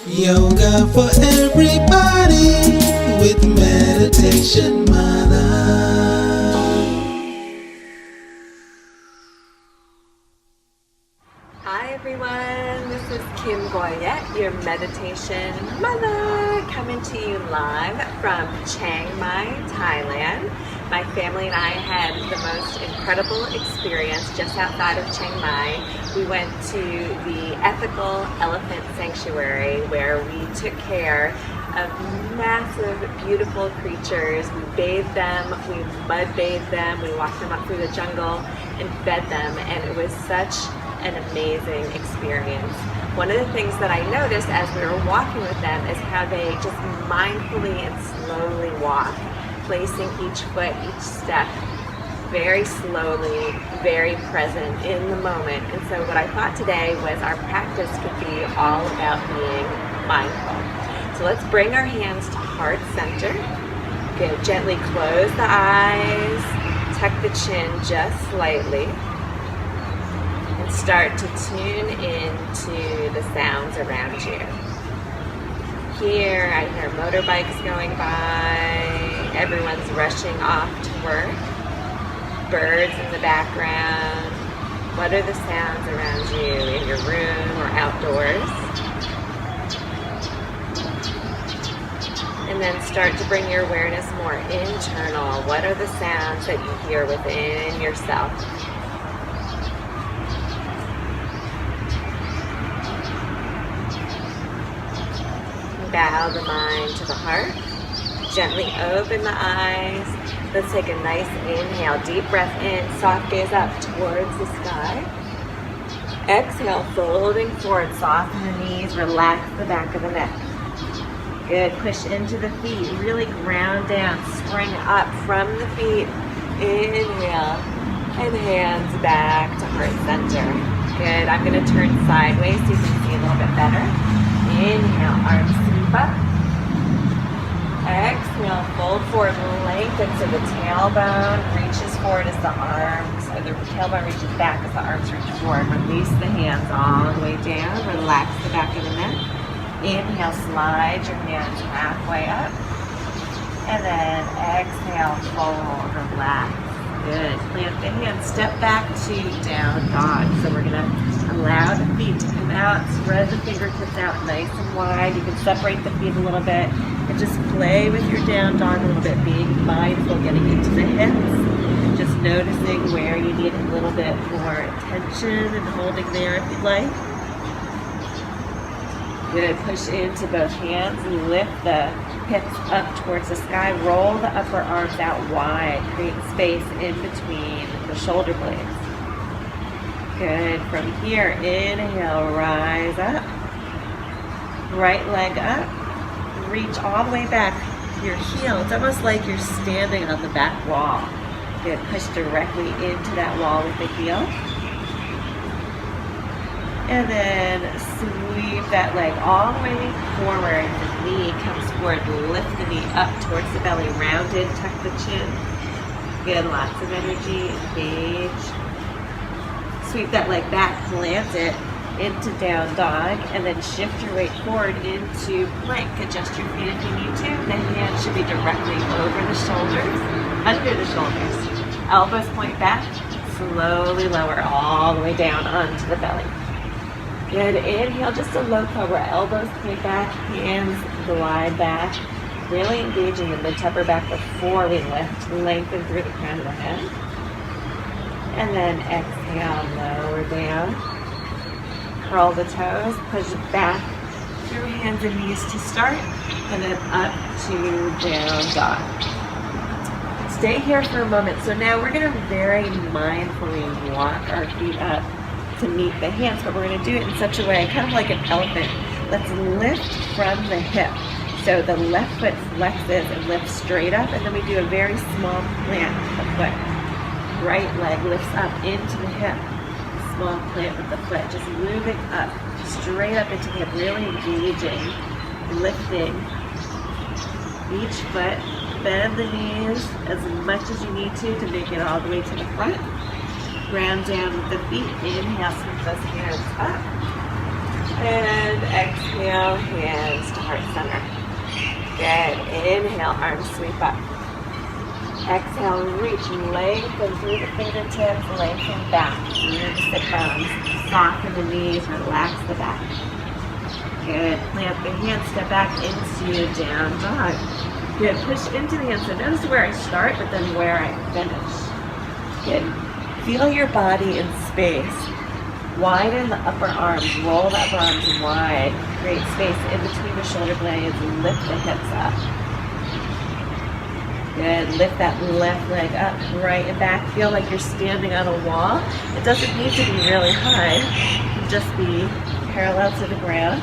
Yoga for everybody with Meditation Mutha. Hi everyone, this is Kim Goyette, your Meditation Mother, coming to you live from Chiang Mai, Thailand. My family and I had the most incredible experience just outside of Chiang Mai. We went to the Ethical Elephant Sanctuary where we took care of massive, beautiful creatures. We bathed them, we mud bathed them, we walked them up through the jungle and fed them, and it was such an amazing experience. One of the things that I noticed as we were walking with them is how they just mindfully and slowly walk, placing each foot, each step, very slowly, very present in the moment. And so what I thought today was our practice could be all about being mindful. So let's bring our hands to heart center. Good. Gently close the eyes, tuck the chin just slightly, and start to tune into the sounds around you. Here I hear motorbikes going by, everyone's rushing off to work, birds in the background. What are the sounds around you in your room or outdoors? And then start to bring your awareness more internal. What are the sounds that you hear within yourself? Bow the mind to the heart. Gently open the eyes. Let's take a nice inhale. Deep breath in. Soft gaze up towards the sky. Exhale, folding forward. Soften the knees. Relax the back of the neck. Good. Push into the feet. Really ground down. Spring up from the feet. Inhale. And hands back to heart center. Good. I'm going to turn sideways so you can see a little bit better. Inhale, arms sweep up. Exhale, fold forward, lengthen so the tailbone reaches forward as the arms, or the tailbone reaches back as the arms reach forward. Release the hands all the way down. Relax the back of the neck. Inhale, slide your hands halfway up. And then exhale, fold, relax. Good. Plant the hands. Step back to down dog. So we're going to allow the feet to come out. Spread the fingertips out nice and wide. You can separate the feet a little bit and just play with your down dog a little bit. Being mindful, getting into the hips. Just noticing where you need a little bit more attention and holding there if you'd like. Good. Push into both hands and lift the hips up towards the sky. Roll the upper arms out wide. Create space in between the shoulder blades. Good. From here, inhale, rise up. Right leg up. Reach all the way back. Your heel, it's almost like you're standing on the back wall. Good. Push directly into that wall with the heel. And then sweep that leg all the way forward. The knee comes forward. Lift the knee up towards the belly. Rounded, tuck the chin. Good, lots of energy. Engage. Sweep that leg back. Plant it into down dog. And then shift your weight forward into plank. Adjust your feet if you need to. The hands should be directly over the shoulders. Under the shoulders. Elbows point back. Slowly lower all the way down onto the belly. Good. Inhale, just a low cobra. Elbows point back, hands glide back. Really engaging the mid-upper back before we lift. Lengthen through the crown of the head. And then exhale, lower down. Curl the toes, push back through hands and knees to start. And then up to down dog. Stay here for a moment. So now we're going to very mindfully walk our feet up to meet the hands, but we're going to do it in such a way, kind of like an elephant. Let's lift from the hip. So the left foot flexes and lifts straight up, and then we do a very small plant with the foot. Right leg lifts up into the hip. Small plant with the foot, just moving up, straight up into the hip, really engaging, lifting each foot. Bend the knees as much as you need to make it all the way to the front. Ground down with the feet. Inhale, sweep those hands up. And exhale, hands to heart center. Good. Inhale, arms sweep up. Exhale, reach, lengthen through the fingertips, lengthen back through the sit bones. Soften the knees, relax the back. Good. Plant the hands, step back into down dog. Good. Push into the hands. So notice where I start, but then where I finish. Good. Feel your body in space. Widen the upper arms. Roll the upper arms wide. Create space in between the shoulder blades. Lift the hips up. Good. Lift that left leg up, right and back. Feel like you're standing on a wall. It doesn't need to be really high. It can just be parallel to the ground.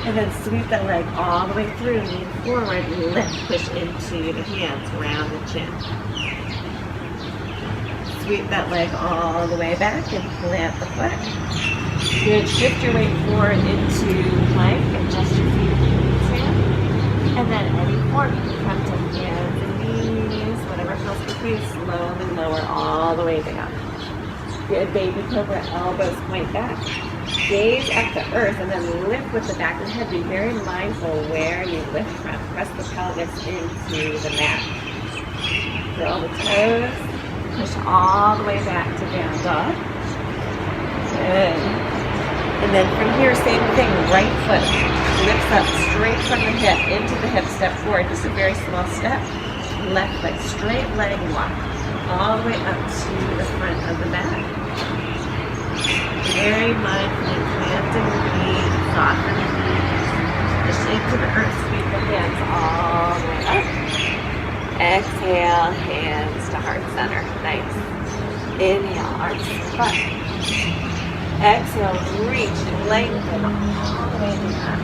And then sweep that leg all the way through. Lean forward, lift, push into the hands, round the chin. Sweep that leg all the way back and plant the foot. Good. Shift your weight forward into plank. Adjust your feet if you need to. And then any form, you can come to hands and knees, whatever feels good for you. Slowly lower all the way down. Good. Baby cobra, elbows point back. Gaze at the earth and then lift with the back of the head. Be very mindful where you lift from. Press the pelvis into the mat. Curl the toes. Push all the way back to down dog. Good. And then from here, same thing. Right foot lifts up straight from the hip into the hip. Step forward. Just a very small step. Left leg, straight leg walk. All the way up to the front of the mat. Very mindfully planting the knees, soften the knees, push into the earth, sweep the hands all the way up. Exhale, hands to heart center. Nice. Inhale, arms up. Exhale, reach, lengthen all the way down.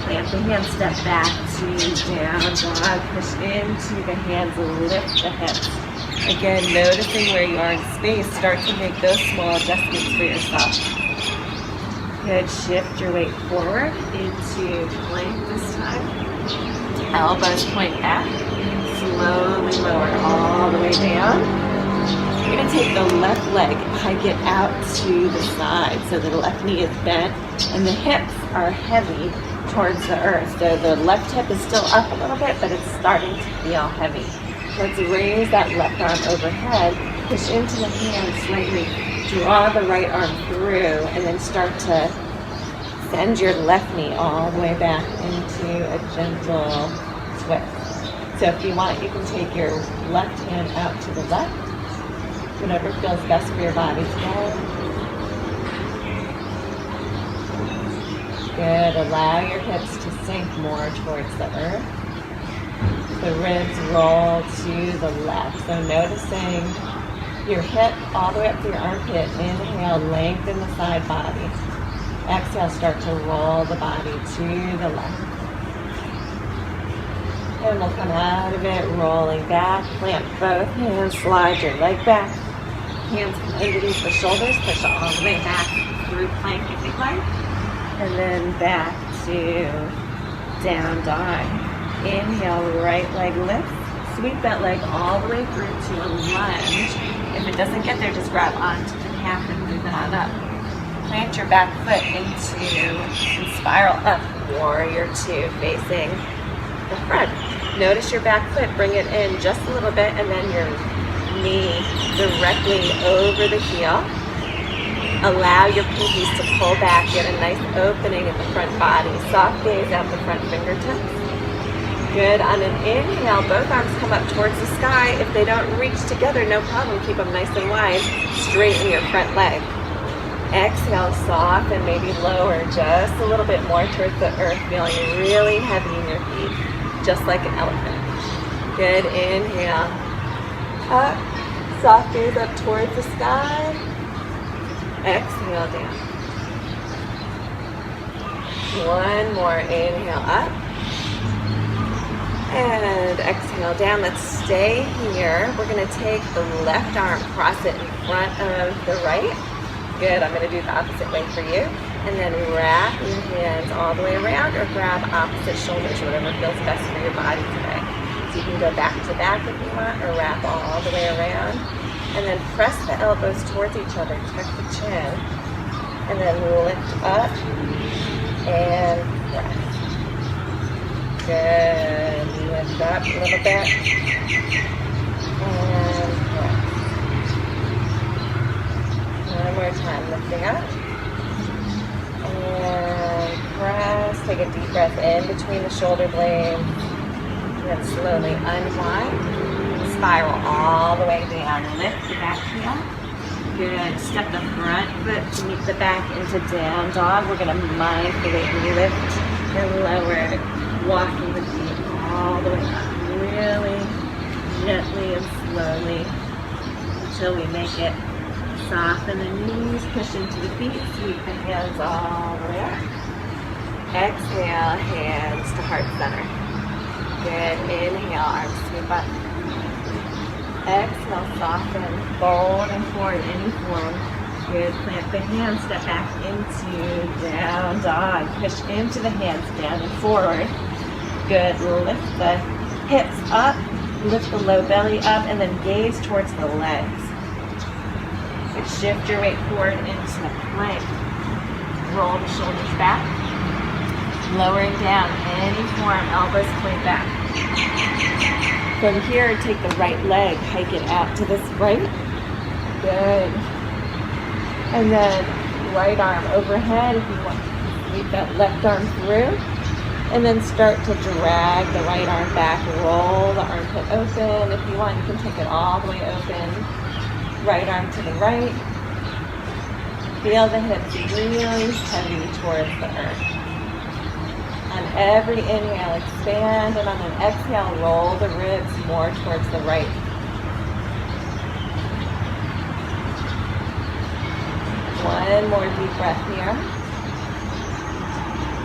Plant the hands, step back to down dog, push into the hands, lift the hips. Again, noticing where you are in space, start to make those small adjustments for yourself. Good. Shift your weight forward into plank this time. Elbows point back. Slowly lower all the way down. You're going to take the left leg, hike it out to the side so the left knee is bent and the hips are heavy towards the earth. So the left hip is still up a little bit, but it's starting to feel heavy. Let's raise that left arm overhead, push into the hands slightly, draw the right arm through, and then start to send your left knee all the way back into a gentle twist. So if you want, you can take your left hand out to the left, whatever feels best for your body today. Good. Allow your hips to sink more towards the earth. The ribs roll to the left. So noticing your hip all the way up to your armpit. Inhale, lengthen the side body. Exhale, start to roll the body to the left. And we'll come out of it, rolling back. Plant both hands, slide your leg back. Hands underneath the shoulders, push all the way back through plank if you'd like. And then back to down dog. Inhale, right leg lifts. Sweep that leg all the way through to a lunge. If it doesn't get there, just grab onto the calf and move it on up. Plant your back foot into and spiral up, warrior two, facing the front. Notice your back foot, bring it in just a little bit, and then your knee directly over the heel. Allow your pinkies to pull back, get a nice opening in the front body. Soft gaze out the front fingertips. Good. On an inhale, both arms come up towards the sky. If they don't reach together, no problem. Keep them nice and wide. Straighten your front leg. Exhale, soften, maybe lower just a little bit more towards the earth, feeling really heavy in your feet, just like an elephant. Good. Inhale. Up. Soft gaze up towards the sky. Exhale down. One more. Inhale up. And exhale down. Let's stay here. We're going to take the left arm, cross it in front of the right. Good. I'm going to do the opposite way for you. And then wrap your hands all the way around or grab opposite shoulders, whatever feels best for your body today. So you can go back to back if you want or wrap all the way around. And then press the elbows towards each other. Tuck the chin. And then lift up and press. Good. Lift up a little bit. And press. One more time. Lifting up. And press. Take a deep breath in between the shoulder blades. And then slowly unwind. Spiral all the way down. Lift the back heel. Good. Step the front foot to meet the back into down dog. We're going to mindfully lift and lower, walking the feet all the way up. Really gently and slowly until we make it. Soften the knees, push into the feet, sweep the hands all the way up. Exhale, hands to heart center. Good. Inhale, arms sweep up. Exhale, soften, fold and forward, any form. Good, plant the hands, step back into down dog. Push into the hands, down and forward. Good, lift the hips up, lift the low belly up, and then gaze towards the legs. Good, shift your weight forward into plank. Roll the shoulders back. Lowering down, any form, elbows point back. From here, take the right leg, hike it out to this right. Good. And then right arm overhead if you want. Sweep that left arm through. And then start to drag the right arm back. Roll the armpit open. If you want, you can take it all the way open. Right arm to the right. Feel the hips really heavy towards the earth. On every inhale, expand, and on an exhale, roll the ribs more towards the right. One more deep breath here.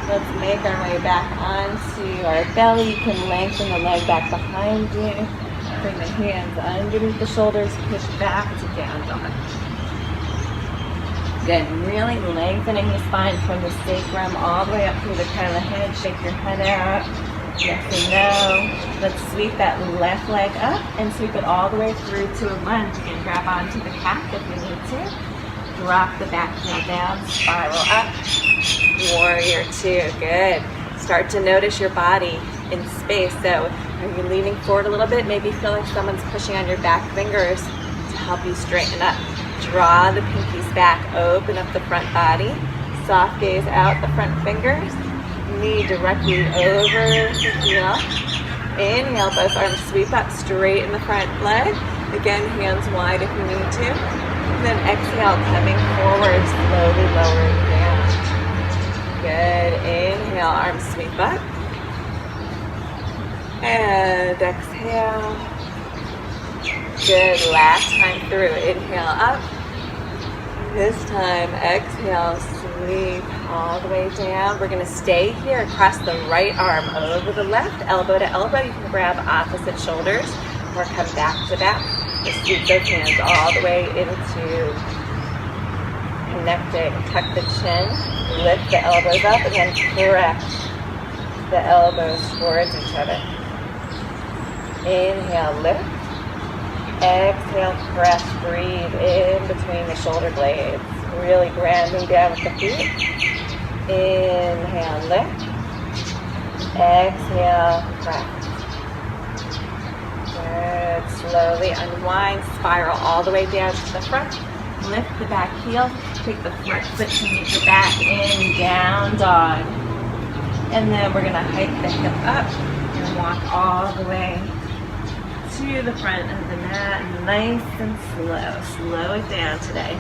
Let's make our way back onto our belly. You can lengthen the leg back behind you. Bring the hands underneath the shoulders, push back to down dog. Good, really lengthening the spine from the sacrum all the way up through the crown of the head. Shake your head out, yes and no. Let's sweep that left leg up and sweep it all the way through to a lunge. Again, grab onto the calf if you need to. Drop the back heel down, spiral up. Warrior two, good. Start to notice your body in space. So are you leaning forward a little bit? Maybe feel like someone's pushing on your back fingers to help you straighten up. Draw the pinkies back, open up the front body. Soft gaze out the front fingers. Knee directly over the heel. Inhale, both arms sweep up, straighten the front leg. Again, hands wide if you need to. And then exhale, coming forward, slowly lowering down. Good, inhale, arms sweep up. And exhale. Good, last time through, inhale up. This time, exhale, sweep all the way down. We're gonna stay here, cross the right arm over the left, elbow to elbow. You can grab opposite shoulders or come back to back. Just sweep those hands all the way into connecting. Tuck the chin, lift the elbows up, and then press the elbows towards each other. Inhale, lift. Exhale, press, breathe in between the shoulder blades. Really grounding down with the feet. Inhale, lift. Exhale, press. Good. Slowly unwind, spiral all the way down to the front. Lift the back heel. Take the front foot to meet the back in down dog. And then we're going to hike the hip up and walk all the way to the front of the mat, nice and slow. Slow it down today.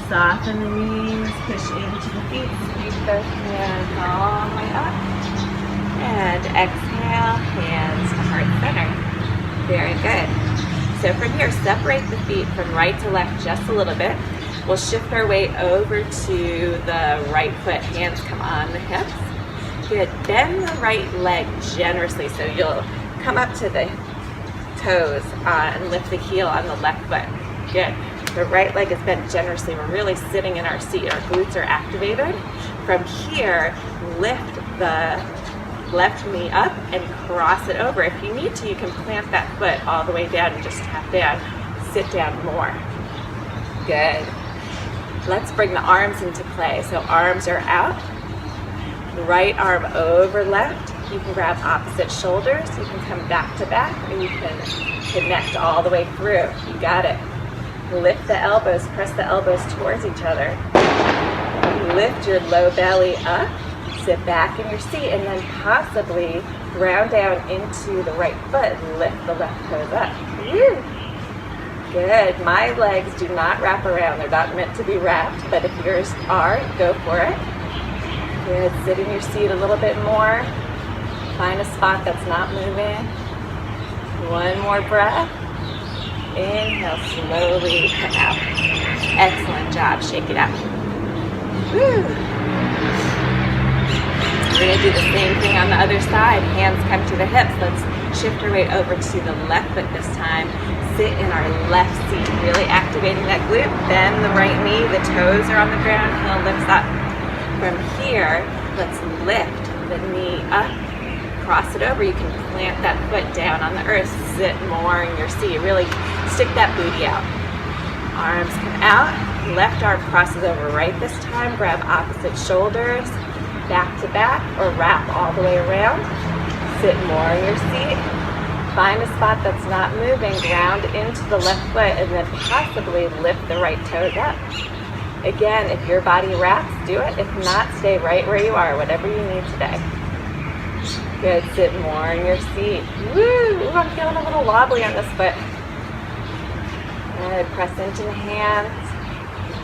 Soften the knees, push into the feet, sweep those hands all the way up. And exhale, hands to heart center. Very good. So from here, separate the feet from right to left just a little bit. We'll shift our weight over to the right foot. Hands come on the hips. Good. Bend the right leg generously. So you'll come up to the toes and lift the heel on the left foot. Good. The right leg is bent generously. We're really sitting in our seat. Our glutes are activated. From here, lift the left knee up and cross it over. If you need to, you can plant that foot all the way down and just tap down. Sit down more. Good. Let's bring the arms into play. So arms are out, right arm over left. You can grab opposite shoulders. You can come back to back, or you can connect all the way through. You got it. Lift the elbows, press the elbows towards each other. Lift your low belly up, sit back in your seat, and then possibly ground down into the right foot and lift the left toes up. Woo! Good. My legs do not wrap around. They're not meant to be wrapped, but if yours are, go for it. Good. Sit in your seat a little bit more. Find a spot that's not moving. One more breath. Inhale, slowly come out. Excellent job. Shake it out. Woo. We're going to do the same thing on the other side. Hands come to the hips. Let's shift our weight over to the left foot this time. Sit in our left seat, really activating that glute. Bend the right knee. The toes are on the ground. Heel lifts up. From here, let's lift the knee up. Cross it over. You can plant that foot down on the earth. Sit more in your seat. Really stick that booty out. Arms come out. Left arm crosses over right this time. Grab opposite shoulders. Back to back, or wrap all the way around. Sit more in your seat. Find a spot that's not moving. Ground into the left foot, and then possibly lift the right toes up. Again, if your body wraps, do it. If not, stay right where you are, whatever you need today. Good. Sit more in your seat. Woo! Ooh, I'm feeling a little wobbly on this foot. Good. Press into the hands.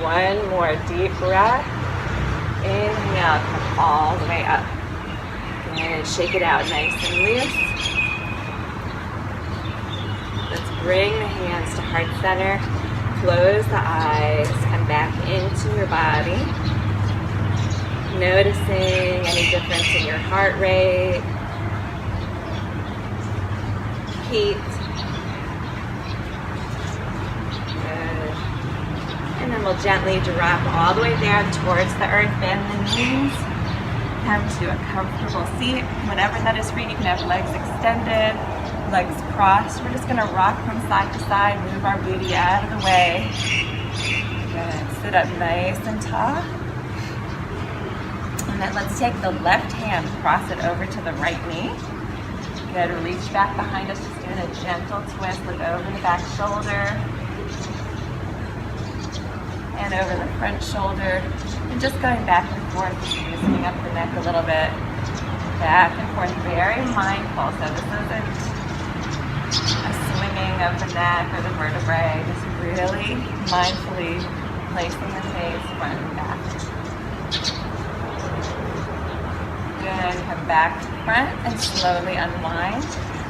One more deep breath. Inhale, come all the way up. Good. Shake it out nice and loose. Let's bring the hands to heart center. Close the eyes. Come back into your body. Noticing any difference in your heart rate, heat. Good. And then we'll gently drop all the way down towards the earth. Bend the knees. Come to a comfortable seat. Whatever that is for you. You can have legs extended, legs crossed. We're just going to rock from side to side. Move our booty out of the way. Good. Sit up nice and tall. And then let's take the left hand, cross it over to the right knee. Good. Reach back behind us. Just doing a gentle twist. Look over the back shoulder. And over the front shoulder. And just going back and forth, loosening up the neck a little bit. Back and forth. Very mindful. So this isn't a swinging of the neck or the vertebrae. Just really mindfully placing the face front and back. Good. Come back to front and slowly unwind.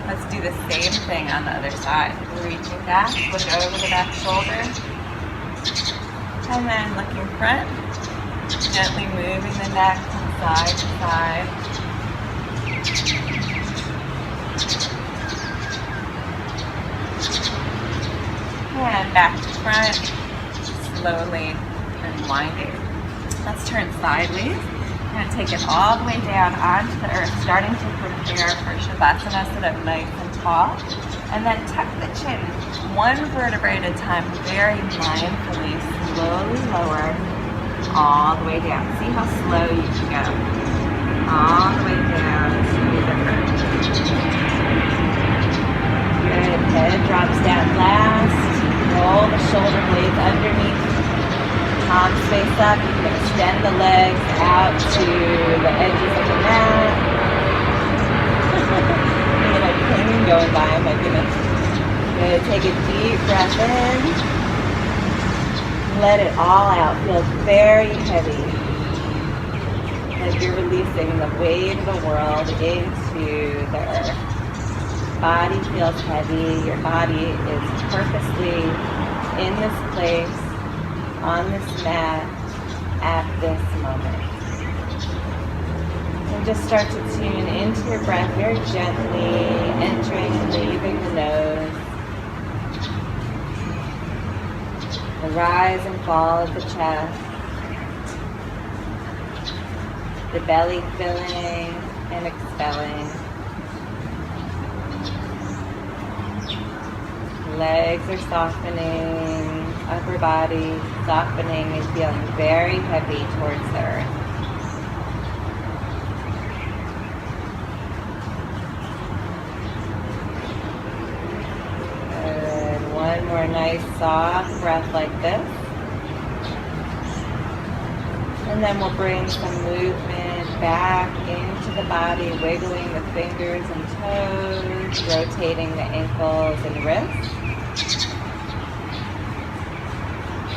Let's do the same thing on the other side. Reaching back, look over the back shoulder. And then looking front. Gently moving the neck from side to side. And back to front. Slowly unwinding. Let's turn sideways. We're going to take it all the way down onto the earth, starting to prepare for Shavasana, sit up nice and tall. And then tuck the chin, one vertebrae at a time, very mindfully, slowly lower, all the way down. See how slow you can go. All the way down to the earth. Good, head drops down last. Roll the shoulder blades underneath. Palms face up. You can extend the legs out to the edges of the mat. Look at my plane going by, my goodness. Good. Take a deep breath in. Let it all out. Feels very heavy. Like you're releasing the weight of the world into the earth. Body feels heavy. Your body is purposely in this place, on this mat, at this moment. And just start to tune into your breath very gently, entering and leaving the nose. The rise and fall of the chest. The belly filling and expelling. Legs are softening, upper body softening and feeling very heavy towards the earth. Good. One more nice soft breath like this. And then we'll bring some movement back into the body, wiggling the fingers and toes, rotating the ankles and wrists.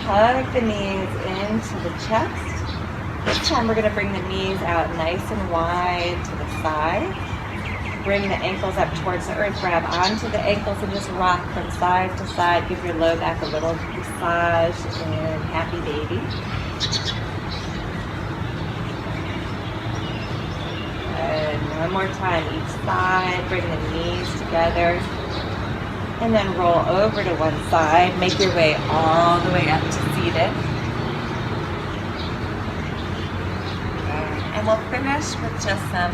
Hug the knees into the chest. This time we're going to bring the knees out nice and wide to the side. Bring the ankles up towards the earth. Grab onto the ankles and just rock from side to side. Give your low back a little massage in Happy Baby. And one more time, each side. Bring the knees together. And then roll over to one side. Make your way all the way up to seated. And we'll finish with just some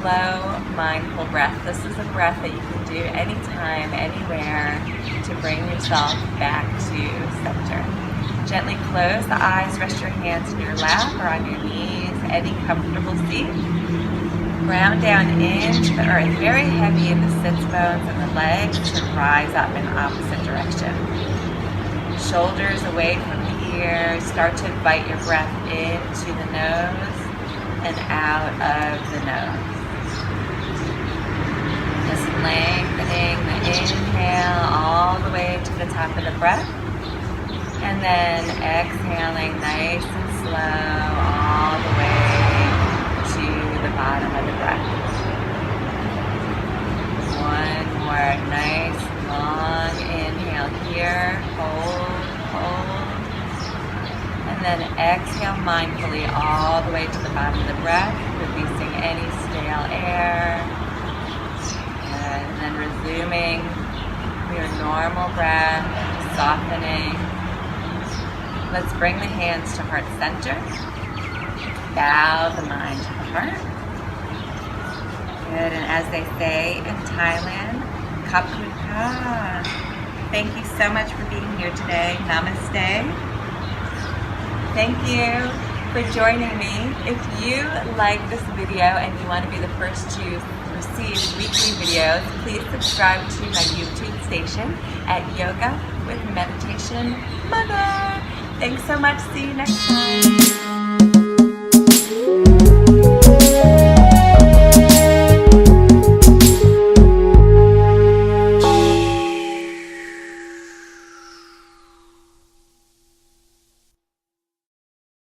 slow, mindful breath. This is a breath that you can do anytime, anywhere to bring yourself back to center. Gently close the eyes, rest your hands in your lap or on your knees, any comfortable seat. Ground down into the earth, very heavy in the sits bones and the legs, and rise up in opposite direction. Shoulders away from the ears, start to invite your breath into the nose and out of the nose. Just lengthening the inhale all the way to the top of the breath. And then exhaling nice and slow all the way to the bottom of the breath. One more nice long inhale here. Hold, hold. And then exhale mindfully all the way to the bottom of the breath, releasing any stale air. And then resuming your normal breath, softening. Let's bring the hands to heart center. Bow the mind to the heart. Good, and as they say in Thailand, Khap Khun Ka. Thank you so much for being here today. Namaste. Thank you for joining me. If you like this video and you want to be the first to receive weekly videos, please subscribe to my YouTube station at Yoga with Meditation Mutha. Thanks so much. See you next time.